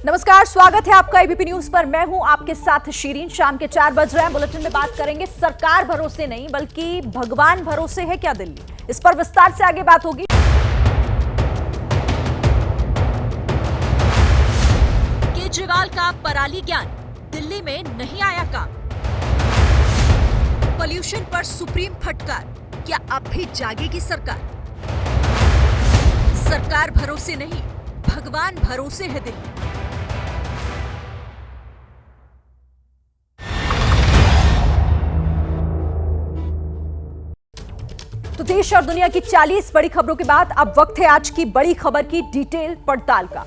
नमस्कार, स्वागत है आपका एबीपी न्यूज पर। मैं हूं आपके साथ शीरीन। शाम के 4 बज रहे हैं। बुलेटिन में बात करेंगे सरकार भरोसे नहीं बल्कि भगवान भरोसे है क्या दिल्ली, इस पर विस्तार से आगे बात होगी। केजरीवाल का पराली ज्ञान, दिल्ली में नहीं आया काम। पोल्यूशन पर सुप्रीम फटकार, क्या अब भी जागेगी सरकार? सरकार भरोसे नहीं, भगवान भरोसे है दिल्ली। तो देश और दुनिया की 40 बड़ी खबरों के बाद अब वक्त है आज की बड़ी खबर की डिटेल पड़ताल का।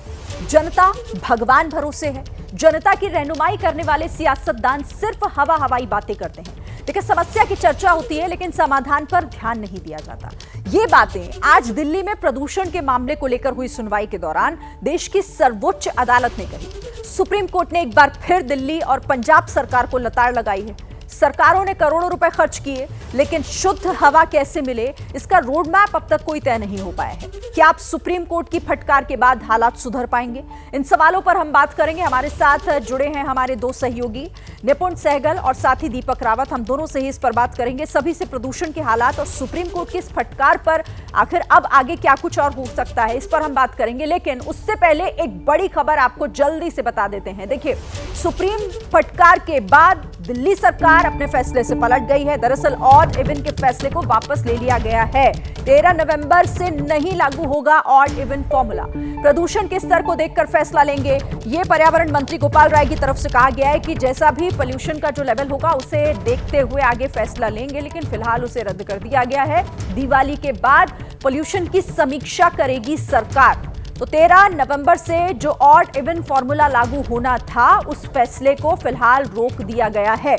जनता भगवान भरोसे है। जनता की रहनुमाई करने वाले सियासतदान सिर्फ हवाई बातें करते हैं। देखिए, समस्या की चर्चा होती है लेकिन समाधान पर ध्यान नहीं दिया जाता। ये बातें आज दिल्ली में प्रदूषण के मामले को लेकर हुई सुनवाई के दौरान देश की सर्वोच्च अदालत ने कही। सुप्रीम कोर्ट ने एक बार फिर दिल्ली और पंजाब सरकार को लताड़ लगाई है। सरकारों ने करोड़ों रुपए खर्च किए लेकिन शुद्ध हवा कैसे मिले, इसका रोड मैप अब तक कोई तय नहीं हो पाया है। क्या आप सुप्रीम कोर्ट की फटकार के बाद हालात सुधर पाएंगे? इन सवालों पर हम बात करेंगे। हमारे साथ जुड़े हैं हमारे दो सहयोगी निपुण सहगल और साथ ही दीपक रावत। हम दोनों से ही इस पर बात करेंगे। सभी से प्रदूषण के हालात और सुप्रीम कोर्ट की इस फटकार पर आखिर अब आगे क्या कुछ और हो सकता है, इस पर हम बात करेंगे। लेकिन उससे पहले एक बड़ी खबर आपको जल्दी से बता देते हैं। देखिए, सुप्रीम फटकार के बाद दिल्ली सरकार अपने फैसले से पलट गई है। दरअसल ऑड इवन के फैसले को वापस ले लिया गया है। 13 नवंबर से नहीं लागू होगा ऑड इवन फॉर्मूला। प्रदूषण के स्तर को देखकर फैसला लेंगे, ये पर्यावरण मंत्री गोपाल राय की तरफ से कहा गया है कि जैसा भी पोल्यूशन का जो लेवल होगा उसे देखते हुए आगे फैसला लेंगे, लेकिन फिलहाल उसे रद्द कर दिया गया है। दिवाली के बाद पोल्यूशन की समीक्षा करेगी सरकार। तो 13 नवंबर से जो ऑड इवन फॉर्मूला लागू होना था उस फैसले को फिलहाल रोक दिया गया है।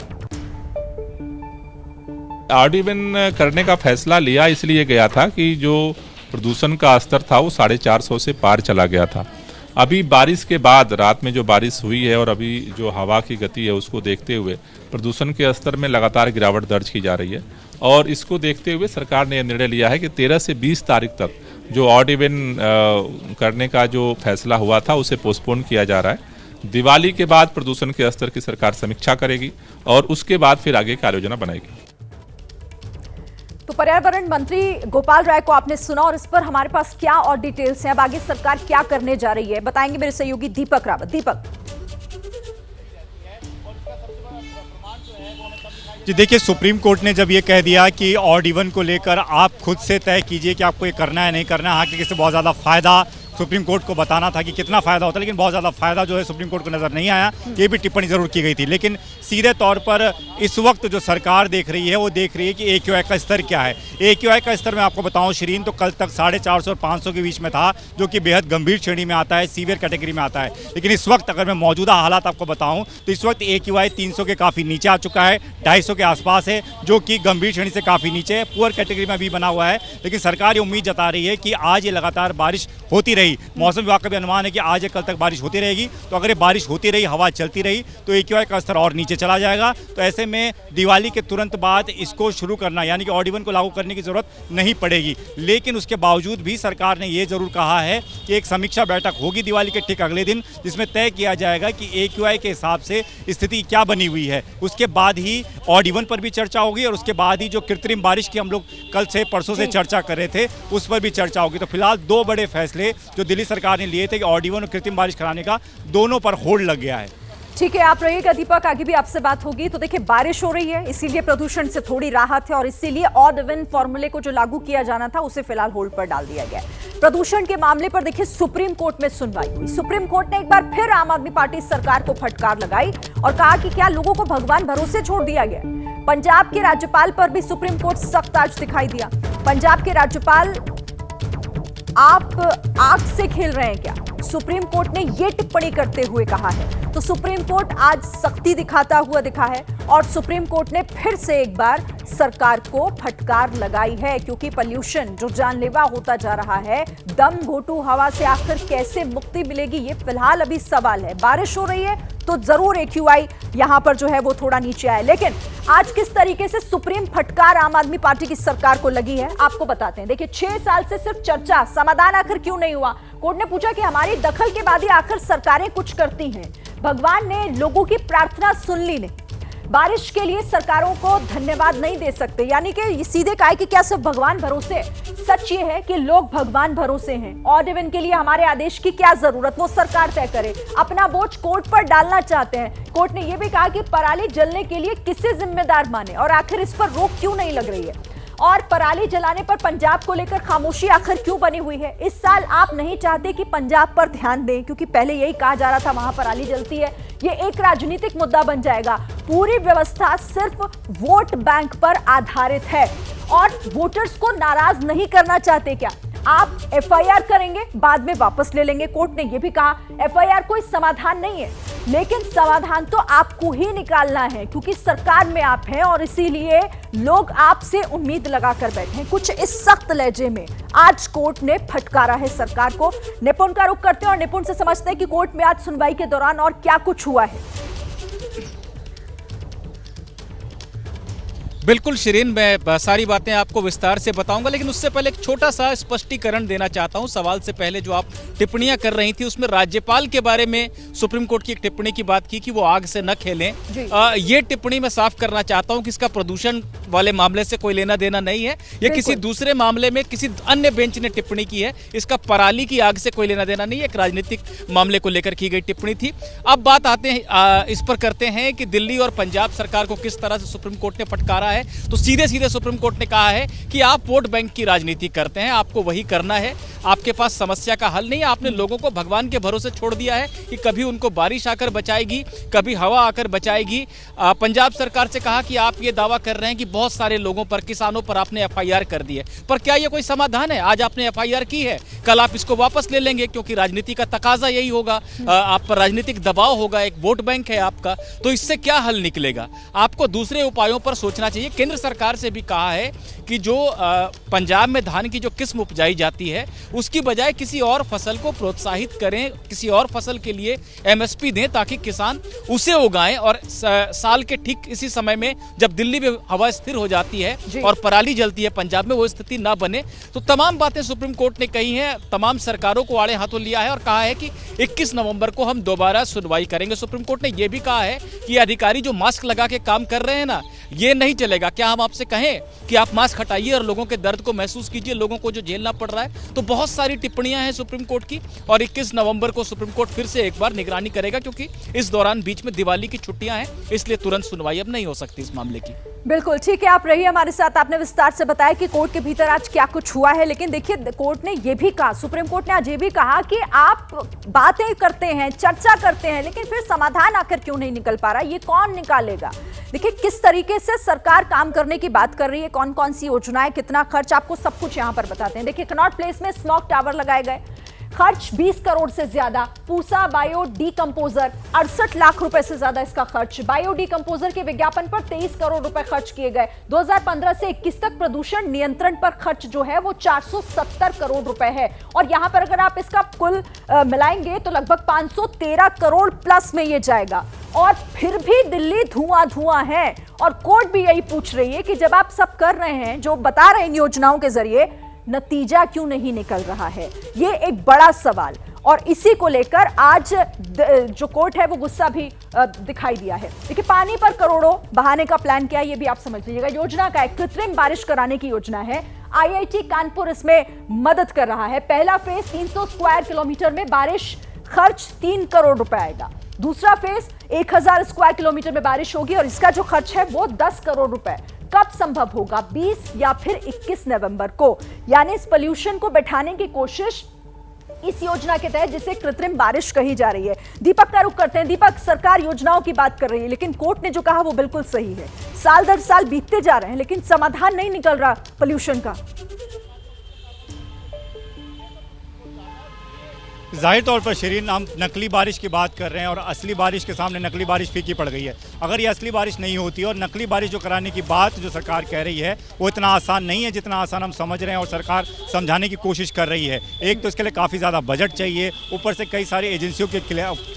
ऑड इवन करने का फैसला लिया इसलिए गया था कि जो प्रदूषण का स्तर था वो 450 से पार चला गया था। अभी बारिश के बाद रात में जो बारिश हुई है और अभी जो हवा की गति है उसको देखते हुए प्रदूषण के स्तर में लगातार गिरावट दर्ज की जा रही है और इसको देखते हुए सरकार ने निर्णय लिया है कि 13 से 20 तारीख तक जो ऑड इवन करने का जो फैसला हुआ था उसे पोस्टपोन किया जा रहा है। दिवाली के बाद प्रदूषण के स्तर की सरकार समीक्षा करेगी और उसके बाद फिर आगे कार्य योजना बनाएगी। तो पर्यावरण मंत्री गोपाल राय को आपने सुना और इस पर हमारे पास क्या और डिटेल्स हैं, अब आगे सरकार क्या करने जा रही है, बताएंगे मेरे सहयोगी दीपक रावत। दीपक जी देखिए, सुप्रीम कोर्ट ने जब ये कह दिया कि ऑड इवन को लेकर आप खुद से तय कीजिए कि आपको ये करना है नहीं करना है। हाँ, कि किसी बहुत ज़्यादा फायदा सुप्रीम कोर्ट को बताना था कि कितना फ़ायदा होता है, लेकिन बहुत ज़्यादा फ़ायदा जो है सुप्रीम कोर्ट को नज़र नहीं आया। ये भी टिप्पणी ज़रूर की गई थी, लेकिन सीधे तौर पर इस वक्त जो सरकार देख रही है वो देख रही है कि AQI का स्तर क्या है। AQI का स्तर मैं आपको बताऊं शीरीन, तो कल तक 450 और 500 के बीच में था, जो कि बेहद गंभीर श्रेणी में आता है, सीवियर कैटेगरी में आता है। लेकिन इस वक्त अगर मैं मौजूदा हालात आपको बताऊं तो इस वक्त AQI 300 के काफ़ी नीचे आ चुका है, 250 के आसपास है, जो कि गंभीर श्रेणी से काफ़ी नीचे है, पुअर कैटेगरी में भी बना हुआ है। लेकिन सरकार ये उम्मीद जता रही है कि आज ये लगातार बारिश होती रही, मौसम विभाग का भी अनुमान है कि आज या कल तक बारिश होती रहेगी, तो अगर ये बारिश होती रही, हवा चलती रही, तो AQI का स्तर और नीचे चला जाएगा। तो ऐसे में दिवाली के तुरंत बाद इसको शुरू करना यानी कि ऑड इवन को लागू करने की जरूरत नहीं पड़ेगी। लेकिन उसके बावजूद भी सरकार ने ये जरूर कहा है कि एक समीक्षा बैठक होगी दिवाली के ठीक अगले दिन, जिसमें तय किया जाएगा कि AQI के हिसाब से स्थिति क्या बनी हुई है। उसके बाद ही ऑड इवन पर भी चर्चा होगी और उसके बाद ही जो कृत्रिम बारिश की हम लोग कल से परसों से चर्चा कर रहे थे उस पर भी चर्चा होगी। तो फिलहाल दो बड़े फैसले जो दिल्ली सरकार ने लिए थे कि ऑड इवन और कृत्रिम बारिश कराने का, दोनों पर होल्ड लग गया है। ठीक है, आप रहिएगा दीपक, आगे भी आपसे बात होगी। तो देखिए, बारिश हो रही है इसीलिए प्रदूषण से थोड़ी राहत है और इसीलिए ऑड इवन फॉर्मूले को जो लागू किया जाना था उसे फिलहाल होल्ड पर डाल दिया गया है। प्रदूषण के मामले पर देखिए सुप्रीम कोर्ट में सुनवाई हुई। सुप्रीम कोर्ट ने एक बार फिर आम आदमी पार्टी सरकार को फटकार लगाई और कहा कि क्या लोगों को भगवान भरोसे छोड़ दिया गया। पंजाब के राज्यपाल पर भी सुप्रीम कोर्ट सख्त आज दिखाई दिया। पंजाब के राज्यपाल, आप आग से खेल रहे हैं क्या, सुप्रीम कोर्ट ने यह टिप्पणी करते हुए कहा है। तो सुप्रीम कोर्ट आज सख्ती दिखाता हुआ दिखा है और सुप्रीम कोर्ट ने फिर से एक बार सरकार को फटकार लगाई है, क्योंकि पोल्यूशन जो जानलेवा होता जा रहा है, दम घोटू हवा से आखिर कैसे मुक्ति मिलेगी, ये फिलहाल अभी सवाल है। बारिश हो रही है तो जरूर AQI यहां पर जो है वो थोड़ा नीचे आए, लेकिन आज किस तरीके से सुप्रीम फटकार आम आदमी पार्टी की सरकार को लगी है आपको बताते हैं। देखिए, 6 साल से सिर्फ चर्चा, समाधान आखिर क्यों नहीं हुआ। कोर्ट ने पूछा कि हमारी दखल के बाद ही आखिर सरकारें कुछ करती हैं। भगवान ने लोगों की प्रार्थना सुन ली नहीं। बारिश के लिए सरकारों को धन्यवाद नहीं दे सकते, यानी कि सीधे कहा कि क्या सिर्फ भगवान भरोसे। सच ये है कि लोग भगवान भरोसे हैं। ऑड इवन के लिए हमारे आदेश की क्या जरूरत, वो सरकार तय करे। अपना बोझ कोर्ट पर डालना चाहते हैं। कोर्ट ने यह भी कहा कि पराली जलने के लिए किसे जिम्मेदार माने और आखिर इस पर रोक क्यों नहीं लग रही है, और पराली जलाने पर पंजाब को लेकर खामोशी आखिर क्यों बनी हुई है। इस साल आप नहीं चाहते कि पंजाब पर ध्यान दें, क्योंकि पहले यही कहा जा रहा था वहां पराली जलती है। ये एक राजनीतिक मुद्दा बन जाएगा। पूरी व्यवस्था सिर्फ वोट बैंक पर आधारित है और वोटर्स को नाराज नहीं करना चाहते क्या? आप एफआईआर करेंगे, बाद में वापस ले लेंगे। कोर्ट ने यह भी कहा एफआईआर कोई समाधान नहीं है, लेकिन समाधान तो आपको ही निकालना है, क्योंकि सरकार में आप हैं और इसीलिए लोग आपसे उम्मीद लगाकर बैठे हैं। कुछ इस सख्त लहजे में आज कोर्ट ने फटकारा है सरकार को। निपुण का रुख करते हैं और निपुण से समझते हैं कि कोर्ट में आज सुनवाई के दौरान और क्या कुछ हुआ है। बिल्कुल शिरीन, मैं सारी बातें आपको विस्तार से बताऊंगा, लेकिन उससे पहले एक छोटा सा स्पष्टीकरण देना चाहता हूं। सवाल से पहले जो आप टिप्पणियां कर रही थी उसमें राज्यपाल के बारे में सुप्रीम कोर्ट की एक टिप्पणी की बात की कि वो आग से न खेलें। ये टिप्पणी मैं साफ करना चाहता हूं कि इसका प्रदूषण वाले मामले से कोई लेना देना नहीं है। ये किसी दूसरे मामले में किसी अन्य बेंच ने टिप्पणी की है। इसका पराली की आग से कोई लेना देना नहीं है, एक राजनीतिक मामले को लेकर की गई टिप्पणी थी। अब बात आते हैं इस पर करते हैं कि दिल्ली और पंजाब सरकार को किस तरह से सुप्रीम कोर्ट ने फटकारा है। तो सीधे सीधे सुप्रीम कोर्ट ने कहा है कि आप वोट बैंक की राजनीति करते हैं, आपको वही करना है, आपके पास समस्या का हल नहीं है। आपने लोगों को भगवान के भरोसे छोड़ दिया है कि कभी उनको बारिश आकर बचाएगी, कभी हवा आकर बचाएगी। पंजाब सरकार से कहा कि आप ये दावा कर रहे हैं कि बहुत सारे लोगों पर, किसानों पर आपने एफआईआर कर दी है, पर क्या ये कोई समाधान है? आज आपने एफआईआर की है, कल आप इसको वापस ले लेंगे, क्योंकि राजनीति का तकाजा यही होगा, आप पर राजनीतिक दबाव होगा, एक वोट बैंक है आपका। तो इससे क्या हल निकलेगा? आपको दूसरे उपायों पर सोचना चाहिए। केंद्र सरकार से भी कहा है कि जो पंजाब में धान की जो किस्म उपजाई जाती है उसकी बजाय किसी और फसल को प्रोत्साहित करें, किसी और फसल के लिए एमएसपी दें ताकि किसान उसे उगाएं। और साल के ठीक इसी समय में जब दिल्ली में हवा स्थिर हो जाती है और पराली जलती है पंजाब में, वो स्थिति ना बने। तो तमाम बातें सुप्रीम कोर्ट ने कही हैं, तमाम सरकारों को आड़े हाथों लिया है और कहा है कि 21 नवंबर को हम दोबारा सुनवाई करेंगे। सुप्रीम कोर्ट ने यह भी कहा है कि अधिकारी जो मास्क लगा के काम कर रहे हैं ना, ये नहीं चलेगा। क्या हम आपसे कहें कि आप मास्क हटाइए और लोगों के दर्द को महसूस कीजिए, लोगों को जो झेलना पड़ रहा है? तो बहुत सारी टिप्पणियां हैं सुप्रीम कोर्ट की और 21 नवंबर को सुप्रीम कोर्ट फिर से एक बार निगरानी करेगा, क्योंकि इस दौरान बीच में दिवाली की छुट्टियां हैं, इसलिए तुरंत सुनवाई अब नहीं हो सकती इस मामले की। बिल्कुल ठीक है, आप रहिए हमारे साथ। आपने विस्तार से बताया कि कोर्ट के भीतर आज क्या कुछ हुआ है, लेकिन देखिए कोर्ट ने यह भी कहा, सुप्रीम कोर्ट ने आज ये भी कहा कि आप बातें करते हैं, चर्चा करते हैं, लेकिन फिर समाधान आकर क्यों नहीं निकल पा रहा, ये कौन निकालेगा? देखिए किस तरीके से सरकार काम करने की बात कर रही है, कौन कौन सी योजनाएं, कितना खर्च, आपको सब कुछ यहां पर बताते हैं। देखिए कनॉट प्लेस में स्मोक टावर लगाए गए, खर्च 20 करोड़ से ज्यादा। पूसा बायो डीकंपोजर 68 लाख रुपए से ज्यादा इसका खर्च। बायो डीकंपोजर के विज्ञापन पर 23 करोड़ रुपए खर्च किए गए। 2015 से 21 तक प्रदूषण नियंत्रण पर खर्च जो है वो 470 करोड़ रुपए है, और यहां पर अगर आप इसका कुल मिलाएंगे तो लगभग 513 करोड़ प्लस में ये जाएगा। और फिर भी दिल्ली धुआं धुआं है, और कोर्ट भी यही पूछ रही है कि जब आप सब कर रहे हैं, जो बता रहे हैं इन योजनाओं के जरिए, नतीजा क्यों नहीं निकल रहा है? ये एक बड़ा सवाल, और इसी को लेकर आज जो कोर्ट है वो गुस्सा भी दिखाई दिया है। देखिए पानी पर करोड़ों बहाने का प्लान क्या है ये भी आप समझ लीजिएगा। योजना का एक कृत्रिम बारिश कराने की योजना है। आईआईटी कानपुर इसमें मदद कर रहा है। पहला फेज 300 स्क्वायर किलोमीटर में बारिश, खर्च 3 करोड़ रुपए आएगा। दूसरा फेज 1000 स्क्वायर किलोमीटर में बारिश होगी और इसका जो खर्च है वो 10 करोड़ रुपए। कब संभव होगा? 20 या फिर 21 नवंबर को, यानी इस पोल्यूशन को बैठाने की कोशिश इस योजना के तहत जिसे कृत्रिम बारिश कही जा रही है। दीपक का रुख करते हैं। दीपक, सरकार योजनाओं की बात कर रही है, लेकिन कोर्ट ने जो कहा वो बिल्कुल सही है। साल दर साल बीतते जा रहे हैं, लेकिन समाधान नहीं निकल रहा पोल्यूशन का। जाहिर तौर पर शरीन, हम नकली बारिश की बात कर रहे हैं और असली बारिश के सामने नकली बारिश फीकी पड़ गई है। अगर ये असली बारिश नहीं होती और नकली बारिश जो कराने की बात जो सरकार कह रही है वो इतना आसान नहीं है जितना आसान हम समझ रहे हैं और सरकार समझाने की कोशिश कर रही है। एक तो इसके लिए काफ़ी ज़्यादा बजट चाहिए, ऊपर से कई सारी एजेंसियों के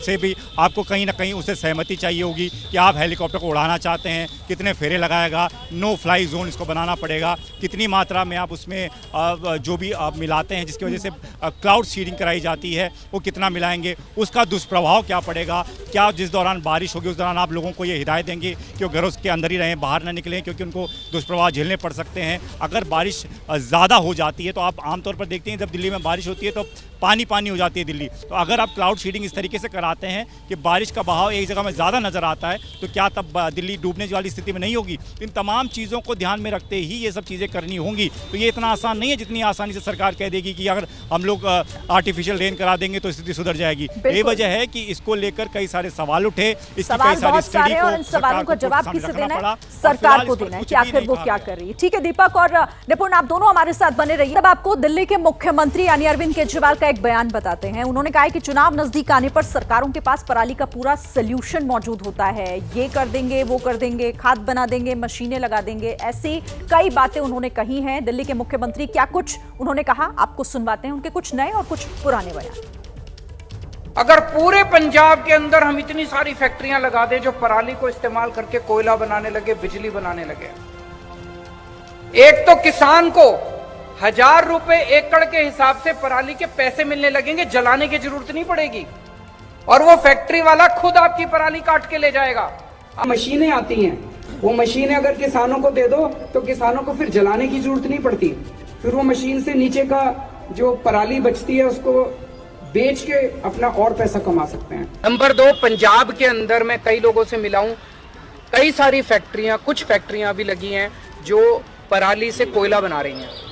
से भी आपको कहीं ना कहीं उससे सहमति चाहिए होगी कि आप हेलीकॉप्टर को उड़ाना चाहते हैं, कितने फेरे लगाएगा, नो फ्लाई जोन इसको बनाना पड़ेगा, कितनी मात्रा में आप उसमें जो भी आप मिलाते हैं जिसकी वजह से क्लाउड सीडिंग कराई जाती है वो कितना मिलाएंगे, उसका दुष्प्रभाव क्या पड़ेगा, क्या जिस दौरान बारिश होगी उस दौरान आप लोगों को ये हिदायत देंगे कि वो घरों के अंदर ही रहें, बाहर ना निकलें क्योंकि उनको दुष्प्रभाव झेलने पड़ सकते हैं। अगर बारिश ज़्यादा हो जाती है तो आप आमतौर पर देखते हैं जब दिल्ली में बारिश होती है तो पानी पानी हो जाती है दिल्ली, तो अगर आप क्लाउड सीडिंग इस तरीके से कराते हैं कि बारिश का बहाव एक जगह में ज़्यादा नज़र आता है तो क्या तब दिल्ली डूबने वाली स्थिति में नहीं होगी। इन तमाम चीज़ों को ध्यान में रखते ही ये सब चीज़ें करनी होंगी। तो ये इतना आसान नहीं है जितनी आसानी से सरकार कह देगी कि अगर हम लोग आर्टिफिशियल रेन करा देंगे तो स्थिति सुधर जाएगी। ये वजह है कि इसको लेकर कई सारे सवाल उठे, इसकी कई सारी स्टडी को, और इन सवालों का जवाब किसे देना है, सरकार को देना है कि आखिर वो क्या कर रही है। ठीक है दीपक और निपुण, आप दोनों हमारे साथ बने रहिए। अब आपको दिल्ली के मुख्यमंत्री यानी अरविंद केजरीवाल का एक बयान बताते हैं। उन्होंने कहा है कि चुनाव नजदीक आने पर सरकारों के पास पराली का पूरा सॉल्यूशन मौजूद होता है, ये कर देंगे, वो कर देंगे, खाद बना देंगे, मशीनें लगा देंगे, ऐसी कई बातें उन्होंने कही हैं। दिल्ली के मुख्यमंत्री क्या कुछ उन्होंने कहा, आपको सुनवाते हैं उनके कुछ नए और कुछ पुराने बयान। अगर पूरे पंजाब के अंदर हम इतनी सारी फैक्ट्रियां लगा दें जो पराली को इस्तेमाल करके कोयला बनाने लगे, बिजली बनाने लगे, एक तो किसान को 1000 रुपए एकड़ के हिसाब से पराली के पैसे मिलने लगेंगे, जलाने की जरूरत नहीं पड़ेगी और वो फैक्ट्री वाला खुद आपकी पराली काट के ले जाएगा। मशीनें आती हैं, वो मशीनें अगर किसानों को दे दो तो किसानों को फिर जलाने की जरूरत नहीं पड़ती, फिर वो मशीन से नीचे का जो पराली बचती है उसको बेच के अपना और पैसा कमा सकते हैं। नंबर 2, पंजाब के अंदर मैं कई लोगों से मिला हूं, कई सारी फैक्ट्रियां, कुछ फैक्ट्रियां भी लगी हैं जो पराली से कोयला बना रही हैं।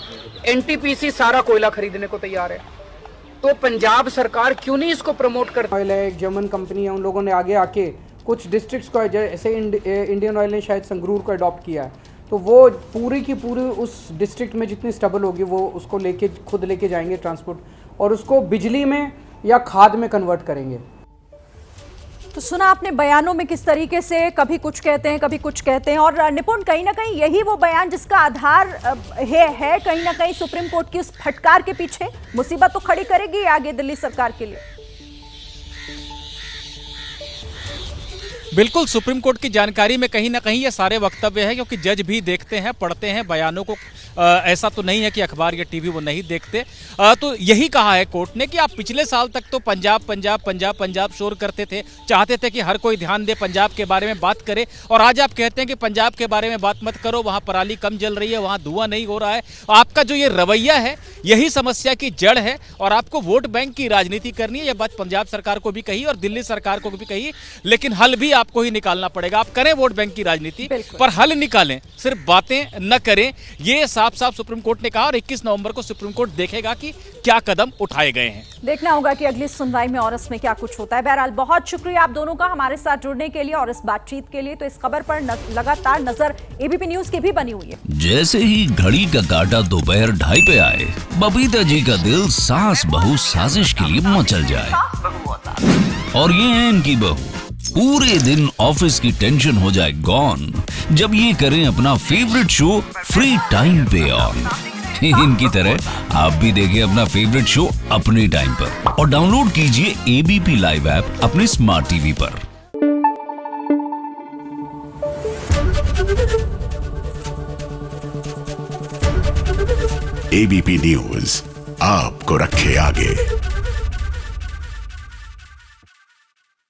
एनटीपीसी सारा कोयला खरीदने को तैयार है, तो पंजाब सरकार क्यों नहीं इसको प्रमोट करती? ऑयल है, एक जर्मन कंपनी है, उन लोगों ने आगे आके कुछ डिस्ट्रिक्ट्स को, जैसे इंडियन ऑयल ने शायद संगरूर को अडॉप्ट किया है, तो वो पूरी की पूरी उस डिस्ट्रिक्ट में जितनी स्टबल होगी वो उसको लेके खुद लेके जाएंगे ट्रांसपोर्ट और उसको बिजली में या खाद में कन्वर्ट करेंगे। तो सुना आपने बयानों में किस तरीके से कभी कुछ कहते हैं, कभी कुछ कहते हैं। और निपुण, कहीं ना कहीं यही वो बयान जिसका आधार है कहीं ना कहीं सुप्रीम कोर्ट की उस फटकार के पीछे मुसीबत तो खड़ी करेगी आगे दिल्ली सरकार के लिए। बिल्कुल, सुप्रीम कोर्ट की जानकारी में कहीं ना कहीं ये सारे वक्तव्य हैं, क्योंकि जज भी देखते हैं, पढ़ते हैं बयानों को। ऐसा तो नहीं है कि अखबार या टीवी वो नहीं देखते। तो यही कहा है कोर्ट ने कि आप पिछले साल तक तो पंजाब पंजाब पंजाब पंजाब शोर करते थे, चाहते थे कि हर कोई ध्यान दे, पंजाब के बारे में बात करे, और आज आप कहते हैं कि पंजाब के बारे में बात मत करो, वहाँ पराली कम जल रही है, वहाँ धुआं नहीं हो रहा है। आपका जो ये रवैया है यही समस्या की जड़ है और आपको वोट बैंक की राजनीति करनी है। यह बात पंजाब सरकार को भी कही और दिल्ली सरकार को भी कही, लेकिन हल भी आपको ही निकालना पड़ेगा। आप करें वोट बैंक की राजनीति पर हल निकालें, सिर्फ बातें न करें। ये साफ साफ सुप्रीम कोर्ट ने कहा और 21 नवंबर को सुप्रीम कोर्ट देखेगा कि क्या कदम उठाए गए हैं। देखना होगा कि अगली सुनवाई में और इसमें क्या कुछ होता है। बहरहाल बहुत शुक्रिया आप दोनों का हमारे साथ जुड़ने के लिए और इस बातचीत के लिए। तो इस खबर पर लगातार नजर एबीपी न्यूज की भी बनी हुई है। जैसे ही घड़ी का काटा दोपहर 2:30 पे आए, बबीता जी का दिल सास बहू साजिश के लिए मचल जाए। और ये है इनकी बहू, पूरे दिन ऑफिस की टेंशन हो जाए गॉन जब ये करें अपना फेवरेट शो फ्री टाइम पे ऑन। इनकी तरह आप भी देखें अपना फेवरेट शो अपने टाइम पर और डाउनलोड कीजिए एबीपी लाइव ऐप अपने स्मार्ट टीवी पर। एबीपी न्यूज आपको रखे आगे।